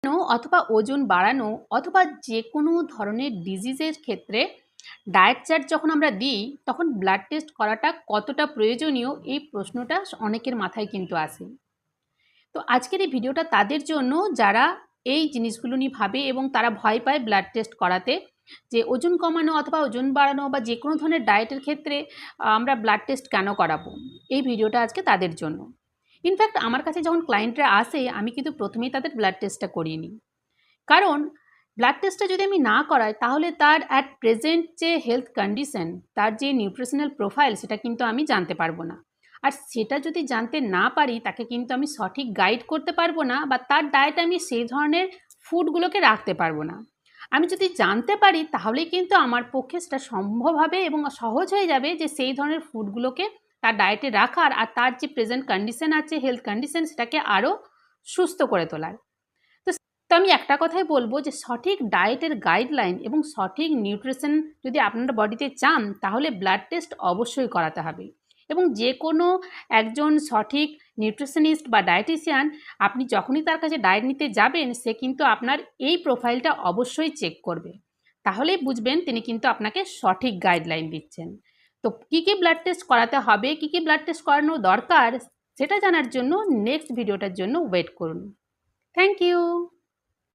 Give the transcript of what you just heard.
অথবা ওজন বাড়ানো অথবা যে কোনো ধরনের ডিজিজের ক্ষেত্রে ডায়েট চার্ট যখন আমরা দিই তখন ব্লাড টেস্ট করাটা কতটা প্রয়োজনীয় এই প্রশ্নটা অনেকের মাথায় কিন্তু আসে। তো আজকের এই ভিডিওটা তাদের জন্য যারা এই জিনিসগুলো নিয়ে ভাবে এবং তারা ভয় পায় ব্লাড টেস্ট করাতে, যে ওজন কমানো অথবা ওজন বাড়ানো বা যে কোনো ধরনের ডায়েটের ক্ষেত্রে আমরা ব্লাড টেস্ট কেন করাবো। এই ভিডিওটা আজকে তাদের জন্য। ইনফ্যাক্ট আমার কাছে যখন ক্লায়েন্টরা আসে আমি কিন্তু প্রথমেই তাদের ব্লাড টেস্টটা করিয়ে নিই, কারণ ব্লাড টেস্টটা যদি আমি না করাই তাহলে তার অ্যাট প্রেজেন্ট যে হেলথ কন্ডিশন, তার যে নিউট্রিশনাল প্রোফাইল সেটা কিন্তু আমি জানতে পারবো না। আর সেটা যদি জানতে না পারি তাকে কিন্তু আমি সঠিক গাইড করতে পারবো না বা তার ডায়েটে আমি সেই ধরনের ফুডগুলোকে রাখতে পারবো না। আমি যদি জানতে পারি তাহলেই কিন্তু আমার পক্ষে সেটা সম্ভব হবে এবং সহজ হয়ে যাবে যে সেই ধরনের ফুডগুলোকে তার ডায়েটে রাখার আর তার যে প্রেজেন্ট কন্ডিশন আছে হেলথ কন্ডিশন সেটাকে আরও সুস্থ করে তোলার। তো আমি একটা কথাই বলবো যে সঠিক ডায়েটের গাইডলাইন এবং সঠিক নিউট্রিশন যদি আপনার বডিতে চান তাহলে ব্লাড টেস্ট অবশ্যই করাতে হবে। এবং যে কোনো একজন সঠিক নিউট্রিশনিস্ট বা ডায়েটিশিয়ান আপনি যখনই তার কাছে ডায়েট নিতে যাবেন সে কিন্তু আপনার এই প্রোফাইলটা অবশ্যই চেক করবে, তাহলেই বুঝবেন তিনি কিন্তু আপনাকে সঠিক গাইডলাইন দিচ্ছেন। তো কী কী ব্লাড টেস্ট করাতে হবে, কী কী ব্লাড টেস্ট করানো দরকার সেটা জানার জন্য নেক্সট ভিডিওটার জন্য ওয়েট করুন। Thank you.